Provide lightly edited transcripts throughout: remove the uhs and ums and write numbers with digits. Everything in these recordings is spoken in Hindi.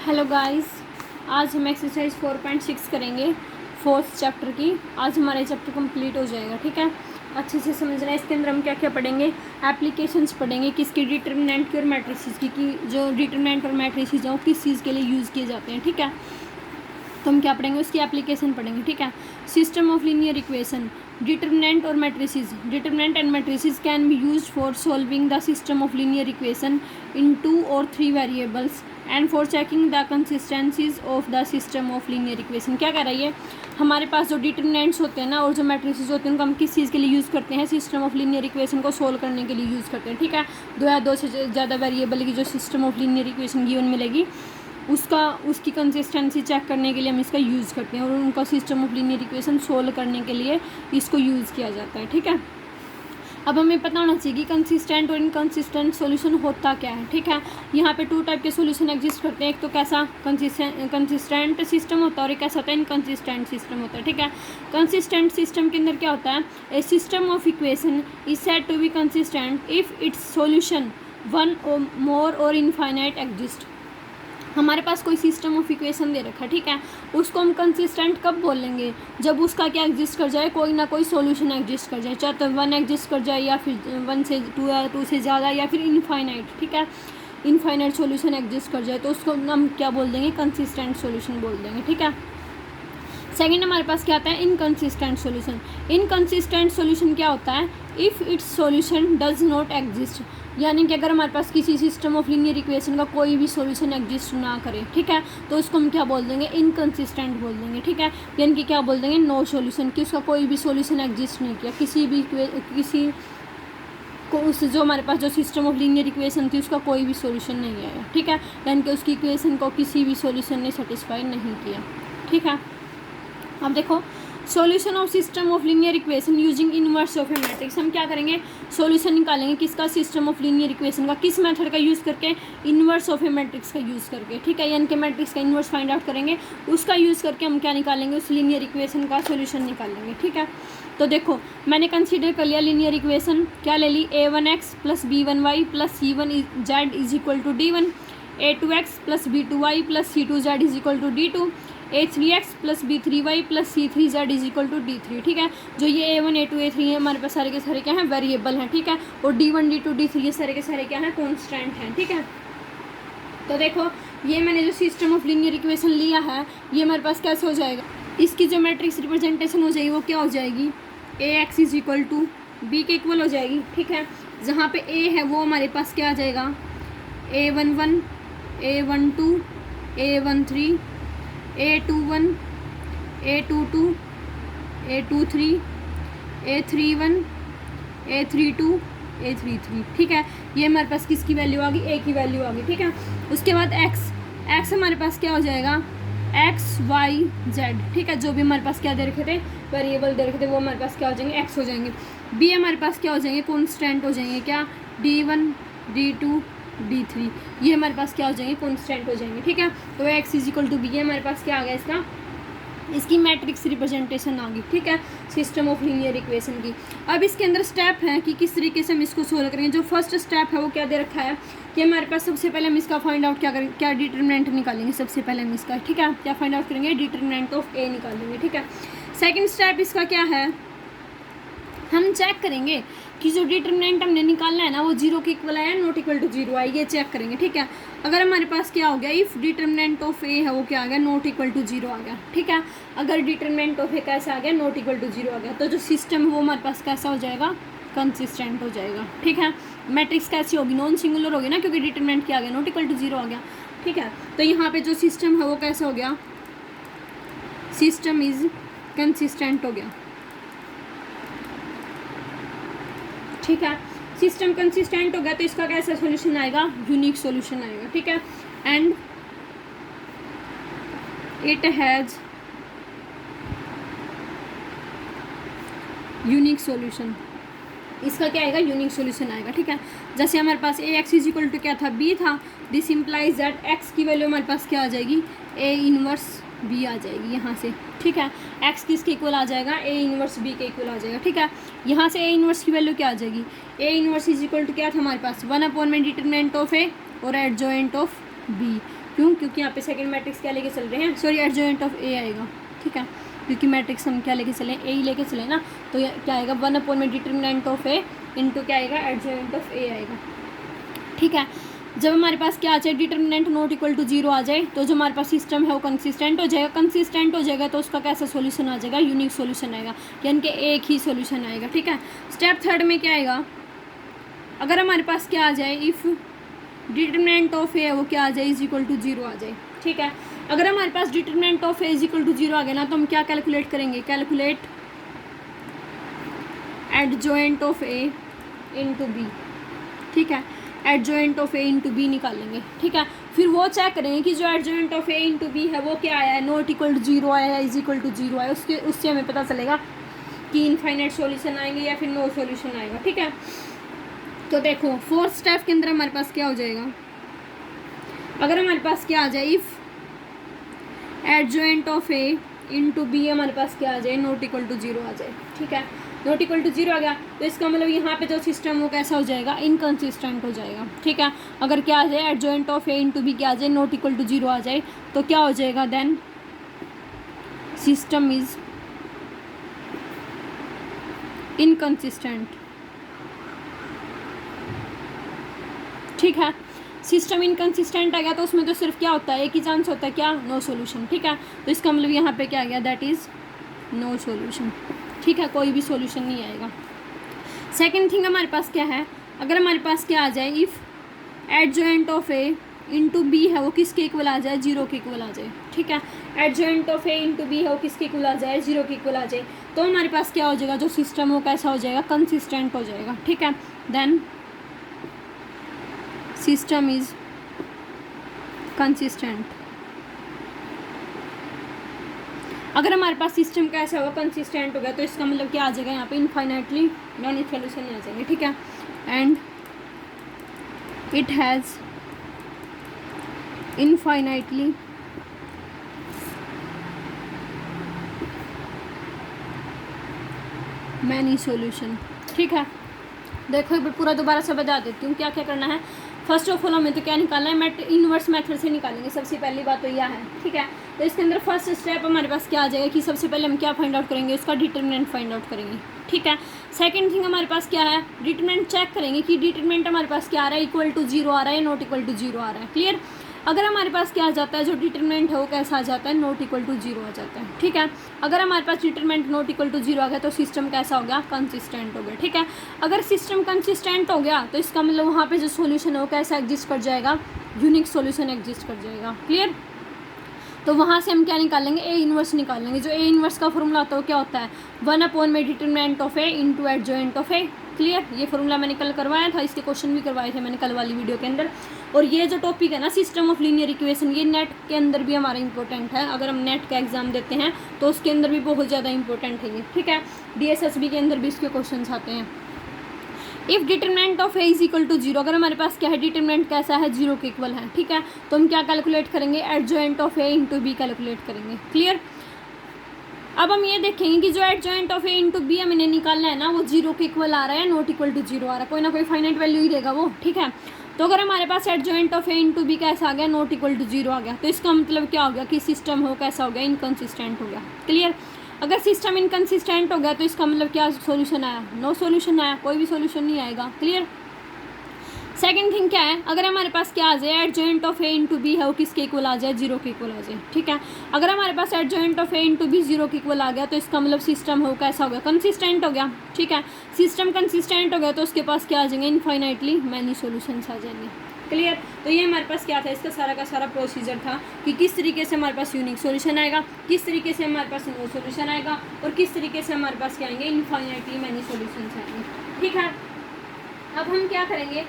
हेलो गाइस, आज हम एक्सरसाइज 4.6 करेंगे फोर्थ चैप्टर की। आज हमारा चैप्टर कंप्लीट हो जाएगा। ठीक है, अच्छे से समझना है। इसके अंदर हम क्या क्या पढ़ेंगे, एप्लीकेशंस पढ़ेंगे, किसकी डिटरमिनेंट की और मैट्रिसेस की, जो डिटरमिनेंट और मैट्रिसेस हैं वो किस चीज़ के लिए यूज़ किए जाते हैं। ठीक है, तो हम क्या पढ़ेंगे, उसकी एप्लीकेशन पढ़ेंगे। ठीक है, system of linear equation, determinant और matrices, determinant and matrices can be used for solving the system of linear equation in 2 or 3 variables and for checking the consistencies of the system of linear equation. क्या कह रहा है ये, हमारे पास जो डिटरमिनेंट्स होते हैं ना और जो मैट्रिसेस होते हैं उनको हम किस चीज़ के लिए यूज़ करते हैं, सिस्टम ऑफ लीनियर इक्वेशन को सोल्व करने के लिए यूज़ करते हैं। ठीक है, दो या दो से ज़्यादा वेरिएबल की जो system of linear equation given मिलेगी उसकी कंसिस्टेंसी चेक करने के लिए हम इसका यूज़ करते हैं और उनका system of linear equation solve करने के लिए इसको यूज़ किया जाता है। ठीक है, अब हमें पता होना चाहिए कि कंसिस्टेंट और इनकंसिस्टेंट सॉल्यूशन होता क्या है। ठीक है, यहाँ पे 2 टाइप के सॉल्यूशन एग्जिस्ट करते हैं। एक तो कैसा कंसिस्टेंट सिस्टम होता है और एक कैसा होता है इनकंसिस्टेंट सिस्टम होता है। ठीक है, कंसिस्टेंट सिस्टम के अंदर क्या होता है, a system of equation is said to be consistent if its solution one or more और इनफाइनाइट एग्जिस्ट। हमारे पास कोई सिस्टम ऑफ इक्वेशन दे रखा है, ठीक है, उसको हम कंसिस्टेंट कब बोलेंगे, जब उसका क्या एग्जिस्ट कर जाए, कोई ना कोई सॉल्यूशन एग्जिस्ट कर जाए, चाहे तो 1 एग्जिस्ट कर जाए या फिर 1 से 2 या 2 से ज़्यादा या फिर इनफाइनाइट। ठीक है, इनफाइनाइट सॉल्यूशन एग्जिस्ट कर जाए तो उसको हम क्या बोल देंगे, कंसिस्टेंट सॉल्यूशन बोल देंगे। ठीक है, सेकेंड हमारे पास क्या आता है, इनकंसिस्टेंट सॉल्यूशन। इनकंसिस्टेंट सॉल्यूशन क्या होता है, if its solution does not exist, यानी कि अगर हमारे पास किसी सिस्टम ऑफ लीनियर इक्वेशन का कोई भी सॉल्यूशन एग्जिस्ट ना करे, ठीक है, तो उसको हम क्या बोल देंगे, इनकंसिस्टेंट बोल देंगे। ठीक है, यानी कि क्या बोल देंगे, नो सॉल्यूशन, कि उसका कोई भी सॉल्यूशन एग्जिस्ट नहीं किया, किसी को उस जो हमारे पास जो सिस्टम ऑफ लीनियर इक्वेशन थी उसका कोई भी सॉल्यूशन नहीं आया। ठीक है, यानी कि उसकी इक्वेशन को किसी भी सॉल्यूशन ने सेटिस्फाई नहीं किया। ठीक है, अब देखो, solution of system of linear equation using inverse of A matrix. हम क्या करेंगे, सॉल्यूशन निकालेंगे किसका, सिस्टम ऑफ लीनियर इक्वेशन का, किस मेथड का यूज़ करके, इनवर्स ऑफ ए मैट्रिक्स का यूज़ करके। ठीक है, यानी कि मैट्रिक्स का इनवर्स फाइंड आउट करेंगे, उसका यूज़ करके हम क्या निकालेंगे, उस लीनियर इक्वेशन का सॉल्यूशन निकालेंगे। ठीक है, तो देखो मैंने कंसीडर कर लिया लीनियर इक्वेशन, क्या ले ली, a1x plus b1y plus c1z is equal to d1, a2x plus b2y plus c2z is equal to d2, a3x plus b3y plus c3z is equal to d3। ठीक है, जो ये a1 a2 a3 है हमारे पास सारे के सारे क्या हैं, वेरिएबल हैं। ठीक है, और d1 d2 d3 ये सारे के सारे क्या हैं, कॉन्स्टेंट हैं। ठीक है, तो देखो ये मैंने जो सिस्टम ऑफ लीनियर इक्वेशन लिया है ये हमारे पास कैसे हो जाएगा, इसकी जो मैट्रिक्स रिप्रेजेंटेशन हो जाएगी वो क्या हो जाएगी, ax is equal to b के इक्वल हो जाएगी। ठीक है, जहाँ पे a है वो हमारे पास क्या आ जाएगा, a11 a12 a13 a21 a22 a23 a31 a32 a33। ठीक है, ये हमारे पास किसकी वैल्यू आ गई, a की वैल्यू आ गई। ठीक है, उसके बाद x हमारे पास क्या हो जाएगा, x y z। ठीक है, जो भी हमारे पास क्या दे रखे थे, वेरिएबल दे रखे थे वो हमारे पास क्या हो जाएंगे, x हो जाएंगे। b हमारे पास क्या हो जाएंगे, कॉन्स्टेंट हो जाएंगे, क्या d1 d2 d3 ये हमारे पास क्या हो जाएंगे, कॉन्स्टेंट हो जाएंगे। ठीक है, तो x is equal to b, हमारे पास क्या आ गया, इसकी मैट्रिक्स रिप्रेजेंटेशन आ गई। ठीक है, सिस्टम ऑफ लीनियर इक्वेशन की। अब इसके अंदर स्टेप है कि किस तरीके से हम इसको सोल्व करेंगे। जो फर्स्ट स्टेप है वो क्या दे रखा है कि हमारे पास सबसे पहले हम इसका फाइंड आउट क्या करेंगे, क्या डिटरमिनेंट निकालेंगे सबसे पहले हम इसका। ठीक है, क्या फाइंड आउट करेंगे, डिटरमिनेंट ऑफ ए निकालेंगे। ठीक है, सेकेंड स्टेप इसका क्या है, हम चेक करेंगे कि जो डिटरमिनेंट हमने निकालना है ना वो 0 के इक्वल आया, नॉट इक्वल टू 0 आया, ये चेक करेंगे। ठीक है, अगर हमारे पास क्या हो गया, इफ़ डिटरमिनेंट ऑफ ए है वो क्या आ गया, नॉट इक्वल टू 0 आ गया। ठीक है, अगर डिटरमिनेंट ऑफ ए कैसा आ गया, नॉट इक्वल टू 0 आ गया, तो जो सिस्टम है वो हमारे पास कैसा हो जाएगा, कंसिस्टेंट हो जाएगा। ठीक है, मैट्रिक्स कैसी होगी, नॉन सिंगुलर होगी ना, क्योंकि डिटरमिनेंट क्या आ गया, नॉट इक्वल टू 0 आ गया। ठीक है, तो यहाँ पे जो सिस्टम है वो कैसा हो गया, सिस्टम इज कंसिस्टेंट हो गया। ठीक है, सिस्टम कंसिस्टेंट हो गया तो इसका कैसा सॉल्यूशन आएगा, यूनिक सॉल्यूशन आएगा। ठीक है, and it has unique solution, इसका क्या आएगा, यूनिक सॉल्यूशन आएगा। ठीक है, जैसे हमारे पास ए एक्स इज इक्वल टू क्या था, बी था, दिस इम्प्लाइज दैट एक्स की वैल्यू हमारे पास क्या आ जाएगी, ए इनवर्स बी आ जाएगी यहाँ से। ठीक है, एक्स किसके इक्वल आ जाएगा, ए इनवर्स बी के इक्वल आ जाएगा। ठीक है, यहाँ से ए इनवर्स की वैल्यू क्या आ जाएगी, A inverse is equal to क्या था हमारे पास, 1 अपॉन में डिटरमिनेंट ऑफ ए और एडजॉइंट ऑफ बी। क्यों? क्योंकि यहाँ पे सेकंड मैट्रिक्स क्या लेके चल रहे हैं, सॉरी एडजॉइंट ऑफ ए आएगा, ठीक है, क्योंकि मैट्रिक्स हम क्या लेके चले, ए ही लेके चले ना, तो ये क्या आएगा 1 में डिटरमिनेंट ऑफ ए इंटू क्या आएगा एडजॉइंट ऑफ ए आएगा, ठीक है। जब हमारे पास क्या आ जाए डिटरमिनेंट नॉट इक्वल टू 0 आ जाए तो जो हमारे पास सिस्टम है वो कंसिस्टेंट हो जाएगा, कंसिस्टेंट हो जाएगा तो उसका कैसा सॉल्यूशन आ जाएगा, यूनिक सॉल्यूशन आएगा, यानी कि एक ही सॉल्यूशन आएगा, ठीक है। स्टेप थर्ड में क्या आएगा, अगर हमारे पास क्या आ जाए इफ़ डिटरमिनेंट ऑफ ए वो क्या आ जाए इज इक्वल टू 0 आ जाए, ठीक है। अगर हमारे पास determinant of A is equal to 0 आ गया ना तो हम क्या कैलकुलेट करेंगे, calculate adjoint of A into B, ठीक है, adjoint of A into B निकालेंगे, ठीक है। फिर वो चेक करेंगे कि जो adjoint of A into B है वो क्या आया है, नॉट इक्वल टू 0 आया है, इज इक्वल टू 0 आया, उससे हमें पता चलेगा कि इनफाइनाइट सॉल्यूशन आएंगे या फिर नो सॉल्यूशन आएगा, ठीक है। तो देखो फोर्थ स्टेप के अंदर हमारे पास क्या हो जाएगा, अगर हमारे पास क्या आ जाए if adjoint of A into B हमारे पास क्या आ जाए नॉट इक्वल टू 0 आ जाए, ठीक है, नॉट इक्वल टू 0 आ गया तो इसका मतलब यहाँ पे जो सिस्टम वो कैसा हो जाएगा, इनकंसिस्टेंट हो जाएगा, ठीक है। अगर क्या आ जाए adjoint of A into B क्या आ जाए नॉट इक्वल टू 0 आ जाए तो क्या हो जाएगा, देन सिस्टम इज इनकंसिस्टेंट, ठीक है। सिस्टम इनकंसिस्टेंट आ गया तो उसमें तो सिर्फ क्या होता है, एक ही चांस होता है, क्या, नो सॉल्यूशन, ठीक है। तो इसका मतलब यहाँ पे क्या आ गया, दैट इज़ नो सॉल्यूशन, ठीक है, कोई भी सॉल्यूशन नहीं आएगा। सेकंड थिंग हमारे पास क्या है, अगर हमारे पास क्या आ जाए if adjoint of A into B है वो किसके इक्वल आ जाए, 0 के इक्वल आ जाए, ठीक है। Adjoint of A into B है वो किसके इक्वल आ जाए, 0 के इक्वल आ जाए, तो हमारे पास क्या हो जाएगा, जो सिस्टम वो कैसा हो जाएगा, कंसिस्टेंट हो जाएगा, ठीक है। Then system is consistent. अगर हमारे पास सिस्टम कैसा होगा, कंसिस्टेंट हो गया तो इसका मतलब क्या आ जाएगा, यहाँ पे इनफाइनाइटली मैनी सॉल्यूशन आ जाएंगे, ठीक है। And it has infinitely many solution, ठीक है। देखो एक बार पूरा दोबारा से बता देती हूँ क्या क्या करना है। फर्स्ट ऑफ ऑल हमें तो क्या निकालना है, इनवर्स मेथड से निकालेंगे, सबसे पहली बात तो यह है, ठीक है। तो इसके अंदर फर्स्ट स्टेप हमारे पास क्या आ जाएगा कि सबसे पहले हम क्या फाइंड आउट करेंगे, उसका डिटरमिनेंट फाइंड आउट करेंगे, ठीक है। सेकंड थिंग हमारे पास क्या है, डिटरमिनेंट चेक करेंगे कि डिटरमिनेंट हमारे पास क्या आ रहा है, इक्वल टू 0 आ रहा है, नॉट इक्वल टू 0 आ रहा है, क्लियर। अगर हमारे पास क्या आ जाता है, जो डिटरमिनेंट है वो कैसा आ जाता है, नॉट इक्वल टू 0 आ जाता है, ठीक है। अगर हमारे पास डिटरमिनेंट नॉट इक्वल टू 0 आ गया तो सिस्टम कैसा हो गया, कंसिस्टेंट हो गया, ठीक है। अगर सिस्टम कंसिस्टेंट हो गया तो इसका मतलब वहाँ पे जो सॉल्यूशन है वो कैसा एग्जिस्ट कर जाएगा, यूनिक सॉल्यूशन एग्जिस्ट कर जाएगा, क्लियर। तो वहाँ से हम क्या निकालेंगे, ए इनवर्स निकालेंगे। जो ए इनवर्स का फॉर्मूला होता है वो क्या होता है, 1 में determinant of A into adjoint of A, clear. ये फॉर्मूला मैंने कल करवाया था, इसके क्वेश्चन भी करवाए थे मैंने कल वाली वीडियो के अंदर। और ये जो टॉपिक है ना सिस्टम ऑफ लीनियर इक्वेशन, ये नेट के अंदर भी हमारा इंपॉर्टेंट है। अगर हम नेट का एग्जाम देते हैं तो उसके अंदर भी बहुत ज़्यादा इंपॉर्टेंट है ये, ठीक है। DSSB के अंदर भी इसके क्वेश्चन आते हैं। If determinant of A is equal to 0, अगर हमारे पास क्या है, डिटरमिनेंट कैसा है, 0 के इक्वल है, ठीक है। तो हम क्या कैलकुलेट करेंगे, adjoint of A into B calculate करेंगे, क्लियर। अब हम ये देखेंगे कि जो adjoint of A into B हमें निकालना है ना वो 0 के इक्वल आ रहा है, नॉट इक्वल टू 0 आ रहा है, कोई ना कोई फाइनाइट वैल्यू ही रहेगा वो, ठीक है। तो अगर हमारे पास adjoint of A into B कैसा आ गया, नॉट इक्वल टू 0 आ गया, तो इसका मतलब क्या हो गया कि सिस्टम हो कैसा हो गया, इनकंसिस्टेंट हो गया, क्लियर। अगर सिस्टम इनकंसिस्टेंट हो गया तो इसका मतलब क्या सॉल्यूशन आया, नो सॉल्यूशन आया, कोई भी सॉल्यूशन नहीं आएगा, क्लियर। सेकंड थिंग क्या है, अगर हमारे पास क्या आ जाए, adjoint of A into B है वो किसके इक्वल आ जाए, 0 के इक्वल आ जाए, ठीक है। अगर हमारे पास adjoint of A into B 0 के इक्वल आ गया तो इसका मतलब सिस्टम हो कैसा हो गया, कंसिस्टेंट हो गया, ठीक है। सिस्टम कंसिस्टेंट हो गया तो उसके पास क्या आ जाएंगे, इनफाइनाइटली मैनी सॉल्यूशंस आ जाएंगे, क्लियर। तो ये हमारे पास क्या था, इसका सारा का सारा प्रोसीजर था कि किस तरीके से हमारे पास यूनिक सॉल्यूशन आएगा, किस तरीके से हमारे पास नो सॉल्यूशन आएगा और किस तरीके से हमारे पास क्या आएंगे, इनफाइनाइटली मैनी सॉल्यूशंस आएंगे, ठीक है। अब हम क्या करेंगे,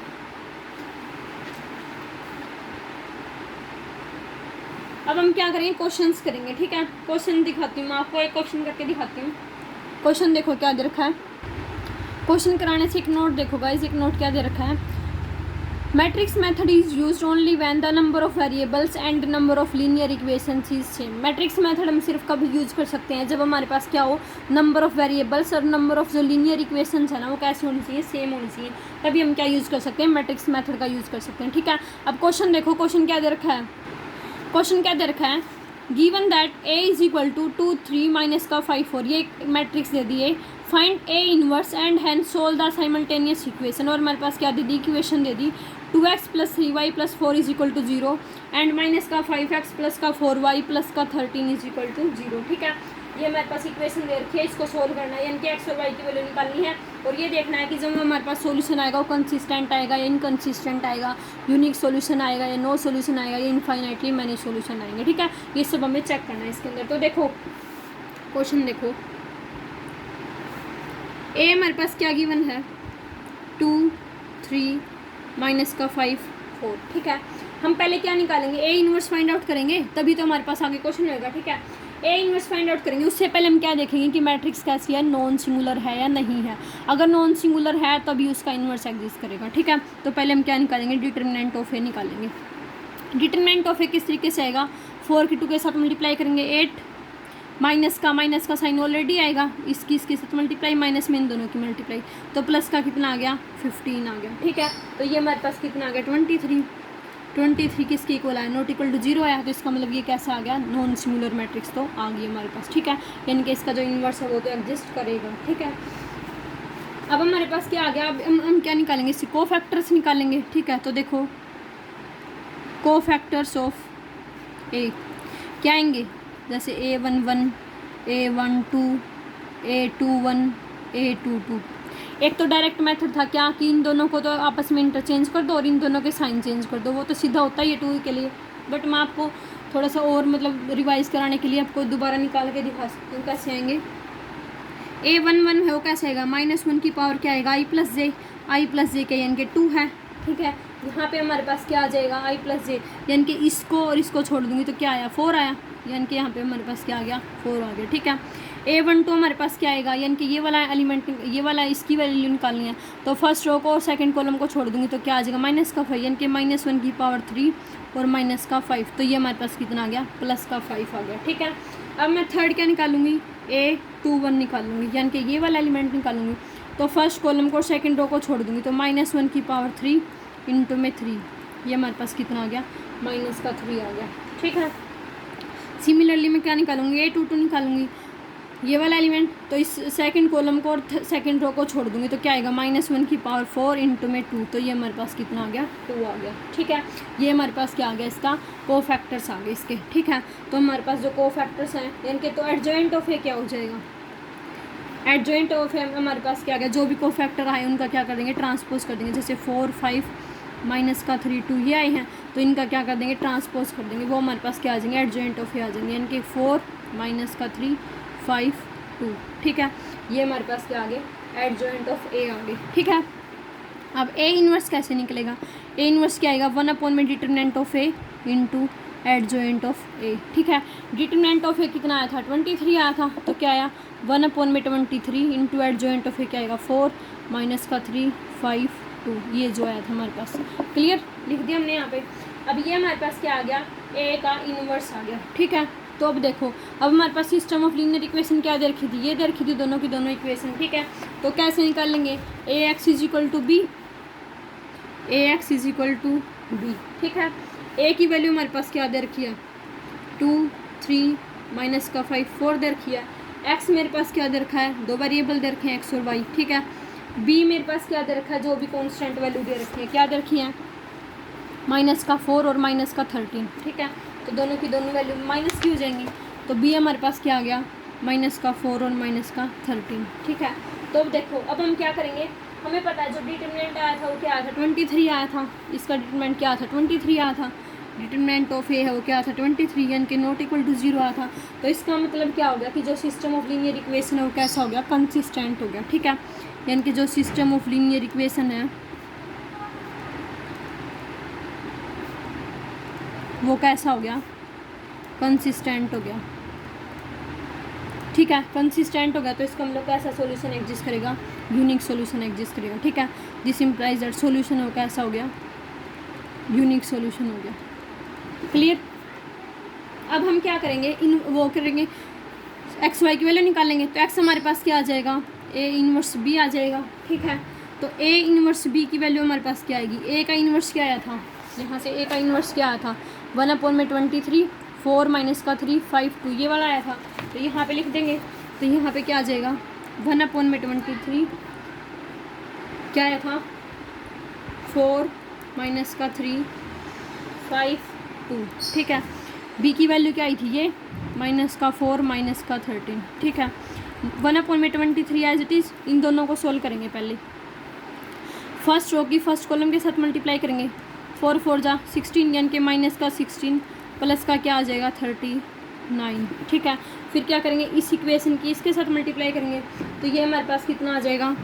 अब हम क्या करेंगे, क्वेश्चंस करेंगे, ठीक है। क्वेश्चन दिखाती हूँ मैं आपको, एक क्वेश्चन करके दिखाती हूँ। क्वेश्चन देखो क्या दे रखा है, क्वेश्चन कराने से एक नोट देखो गाइस, एक नोट क्या दे रखा है, matrix method is used only when the number of variables and number of linear equations is same. Matrix method हम सिर्फ कब यूज कर सकते हैं, जब हमारे पास क्या हो, नंबर ऑफ वेरिएबल्स और नंबर ऑफ जो लीनियर इक्वेशंस है ना वो कैसे होनी चाहिए, सेम होनी चाहिए, तभी हम क्या यूज़ कर सकते हैं, मैट्रिक्स मेथड का यूज़ कर सकते हैं, ठीक है। अब क्वेश्चन देखो, क्वेश्चन क्या दे रखा है, क्वेश्चन क्या दे रखा है, given that A is equal to 2 3 minus का 5 4, ये मैट्रिक्स दे दी है, find A inverse and hence solve the simultaneous equation, और हमारे पास क्या दे दी, इक्वेशन दे दी 2x plus 3y plus 4 is equal to 0 and minus का 5x प्लस का 4y प्लस का 13 इज इक्वल टू 0। ठीक है, ये हमारे पास इक्वेशन दे रखी है, इसको सोल्व करना है, यानी कि x और y की वैल्यू निकालनी है, और ये देखना है कि जब हमारे पास सॉल्यूशन आएगा वो कंसिस्टेंट आएगा या इनकंसिस्टेंट आएगा, यूनिक सॉल्यूशन आएगा या नो सॉल्यूशन आएगा या इनफाइनाइटली मैनी सॉल्यूशन आएंगे। ठीक है, ये सब हमें चेक करना है इसके अंदर। तो देखो क्वेश्चन देखो, ए हमारे पास क्या गिवन है, 2 3 माइनस का 5 4। ठीक है, हम पहले क्या निकालेंगे, ए इनवर्स फाइंड आउट करेंगे, तभी तो हमारे पास आगे क्वेश्चन होगा। ठीक है, ए इनवर्स फाइंड आउट करेंगे, उससे पहले हम क्या देखेंगे कि मैट्रिक्स कैसी है, नॉन सिंगुलर है या नहीं है। अगर नॉन सिंगुलर है तभी उसका इनवर्स एग्जिस्ट करेगा। ठीक है, तो पहले हम क्या निकालेंगे, डिटरमिनेंट ऑफ ए निकालेंगे। डिटरमिनेंट ऑफ ए किस तरीके से आएगा, 4 की 2 के साथ मल्टीप्लाई करेंगे 8, माइनस का साइन ऑलरेडी आएगा, इसके साथ मल्टीप्लाई, माइनस में इन दोनों की मल्टीप्लाई, तो प्लस का कितना आ गया, 15 आ गया। ठीक है, तो ये हमारे पास कितना आ गया, 23 किसके इक्वल आया, नॉट इक्वल टू 0 आया, तो इसका मतलब ये कैसा आ गया, नॉन सिंगुलर मैट्रिक्स तो आ गई हमारे पास। ठीक है, यानी कि इसका जो इन्वर्स है वो तो एग्जिस्ट करेगा। ठीक है, अब हमारे पास क्या आ गया, अब हम क्या निकालेंगे, इससे कोफैक्टर्स निकालेंगे। ठीक है, तो देखो कोफैक्टर्स ऑफ ए क्या आएंगे, जैसे A11 A12 A21 A22। एक तो डायरेक्ट मेथड था क्या कि इन दोनों को तो आपस में इंटरचेंज कर दो और इन दोनों के साइन चेंज कर दो, वो तो सीधा होता ही है 2 के लिए, बट मैं आपको थोड़ा सा और मतलब रिवाइज कराने के लिए आपको दोबारा निकाल के दिखा सकती हूँ कैसे आएंगे। A11 है वो कैसे आएगा, -1 की पावर क्या आएगा, i प्लस जे के यानी कि 2 है। ठीक है, यहाँ पे हमारे पास क्या आ जाएगा, i प्लस जे, यानी कि इसको और इसको छोड़ दूंगी तो क्या आया, 4 आया, यानी कि यहाँ पे हमारे पास क्या आ गया, 4 आ गया। ठीक है, A12 हमारे पास क्या आएगा, यानी कि ये वाला एलिमेंट, ये वाला इसकी वैल्यू निकालनी है, तो फर्स्ट रो को और सेकंड कॉलम को छोड़ दूंगी तो क्या आ जाएगा, -5, यानी कि -1 की पावर 3 और -5, तो ये हमारे पास कितना आ गया, +5 आ गया। ठीक है, अब मैं थर्ड क्या निकालूंगी, A21 निकालूंगी, यानी कि ये वाला एलिमेंट निकालूंगी, तो फर्स्ट कॉलम को और सेकंड रो को छोड़ दूंगी तो -1 की पावर 3 इंटू में 3, ये हमारे पास कितना आ गया, -3 आ गया। ठीक है, सिमिलरली मैं क्या निकालूंगी, A22 निकालूंगी, ये वाला एलिमेंट, तो इस सेकंड कॉलम को और सेकंड रो को छोड़ दूंगी तो क्या आएगा, -1 की पावर 4 इंटू में 2, तो ये हमारे पास कितना आ गया, 2 आ गया। ठीक है, ये हमारे पास क्या आ गया, इसका कोफैक्टर्स आ गए इसके। ठीक है, तो हमारे पास जो कोफैक्टर्स हैं यानी कि, तो एडजॉइंट ऑफ ए क्या हो जाएगा, एडजॉइंट ऑफ ए हमारे पास क्या आ गया, जो भी कोफैक्टर आए उनका क्या कर देंगे, ट्रांसपोज कर देंगे, जैसे 4 5 -3 2 ये आए हैं, तो इनका क्या कर देंगे, ट्रांसपोज कर देंगे, वो हमारे पास क्या आ जाएंगे, एडजॉइंट ऑफ ए आ जाएंगे, यानी कि 4 -3 5 2। ठीक है, ये हमारे पास क्या आ गए, एडजॉइंट ऑफ ए आ गए। ठीक है, अब ए इनवर्स कैसे निकलेगा, ए इनवर्स क्या आएगा, 1 में determinant of A into adjoint of A. ठीक है, डिटरमिनेंट ऑफ ए कितना आया था, 23 आया था, तो क्या आया, 1 में 23 इंटू एडजॉइंट ऑफ ए क्या आएगा, 4 -3 5 2, ये जो आया था हमारे पास। क्लियर, लिख दिया हमने यहाँ पे। अब ये हमारे पास क्या आ गया, ए का इनवर्स आ गया। ठीक है, तो अब देखो, अब हमारे पास सिस्टम ऑफ लीनियर इक्वेशन क्या दे रखी थी, ये दे रखी थी दोनों की दोनों इक्वेशन। ठीक है, तो कैसे निकाल लेंगे, ax is equal to b, ax is equal to b. ठीक है, ए की वैल्यू हमारे पास क्या दे रखी है, 2 3 -5 4 दे रखी है, एक्स मेरे पास क्या दे रखा है, 2 वेरिएबल दे रखे हैं एक्स और वाई। ठीक है, बी मेरे पास क्या दे रखा है, जो भी कॉन्स्टेंट वैल्यू दे रखी है, क्या दे रखी है, -4 और -13। ठीक है, तो दोनों की दोनों वैल्यू माइनस की हो जाएंगी, तो बी हमारे पास क्या आ गया, -4 और -13। ठीक है, तो अब देखो, अब हम क्या करेंगे, हमें पता है जो डिटरमिनेंट आया था वो क्या आया था, 23 आया था, इसका डिटरमिनेंट क्या था, 23 आया था, डिटरमिनेंट ऑफ ए है वो क्या था, 23, यानी कि नॉट इक्वल टू 0 आया था। तो इसका मतलब क्या हो गया कि जो सिस्टम ऑफ लीनियर इक्वेशन है वो कैसा हो गया, कंसिस्टेंट हो गया। ठीक है, यानी कि जो सिस्टम ऑफ लीनियर इक्वेशन है वो कैसा हो गया, कंसिस्टेंट हो गया। ठीक है, कंसिस्टेंट हो गया, तो इसका मतलब कैसा सॉल्यूशन एग्जिस्ट करेगा, यूनिक सॉल्यूशन एग्जिस्ट करेगा। ठीक है, दिस इम्प्लाइज दैट सॉल्यूशन हो कैसा हो गया, यूनिक सॉल्यूशन हो गया। क्लियर, अब हम क्या करेंगे, इन वो करेंगे एक्स वाई की वैल्यू निकालेंगे, तो एक्स हमारे पास क्या आ जाएगा, ए इनवर्स बी आ जाएगा। ठीक है, तो ए इनवर्स बी की वैल्यू हमारे पास क्या आएगी, ए का इनवर्स क्या आया था, यहाँ से ए का इनवर्स क्या आया था, 1/23, 4 माइनस का 3, 5 2 ये वाला आया था, तो यहाँ पे लिख देंगे। तो यहाँ पे क्या आ जाएगा, 1/23 क्या आया था, 4 माइनस का 3, 5 2, ठीक है। बी की वैल्यू क्या आई थी, ये माइनस का 4 माइनस का 13, ठीक है। 1/23 एज इट इज़, इन दोनों को सोल्व करेंगे। पहले फर्स्ट रो की फर्स्ट कॉलम के साथ मल्टीप्लाई करेंगे, 4 4 जा 16, यानी कि माइनस का 16 प्लस का क्या आ जाएगा 39, ठीक है। फिर क्या करेंगे, इस इक्वेशन की इसके साथ मल्टीप्लाई करेंगे, तो ये हमारे पास कितना आ जाएगा,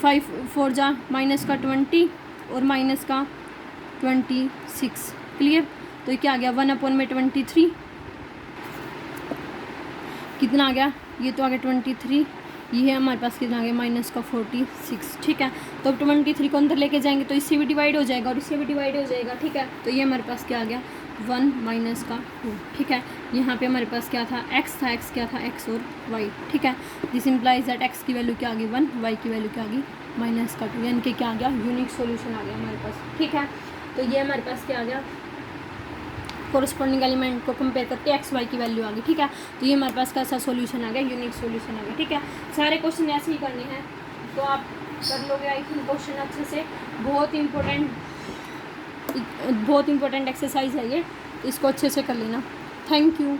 5 4 जा माइनस का 20 और माइनस का 26, क्लियर। तो ये क्या आ गया, 1/23 कितना आ गया, ये तो आ गया 23, ये है हमारे पास कितना आ गया माइनस का 46, ठीक है। तो अब 23 को अंदर लेके जाएंगे तो इससे भी डिवाइड हो जाएगा और इससे भी डिवाइड हो जाएगा, ठीक है। तो ये हमारे पास क्या आ गया 1 माइनस का 2, ठीक है। यहाँ पे हमारे पास क्या था, x था, x क्या था, x और y, ठीक है। दिस इम्प्लाइज दैट x की वैल्यू क्या आ गई 1, y की वैल्यू क्या आ गई माइनस का 2, यानी कि क्या आ गया, यूनिक सॉल्यूशन आ गया हमारे पास, ठीक है। तो ये हमारे पास क्या आ गया, कोरस्पॉन्डिंग एलिमेंट को कंपेयर करके एक्स वाई की वैल्यू आ गई, ठीक है। तो ये हमारे पास कैसा सॉल्यूशन आ गया, यूनिक सॉल्यूशन आ गया, ठीक है। सारे क्वेश्चन ऐसे ही करने हैं, तो आप कर लोगे आई थिंक क्वेश्चन अच्छे से। बहुत इंपॉर्टेंट एक्सरसाइज है ये, इसको अच्छे से कर लेना। Thank you.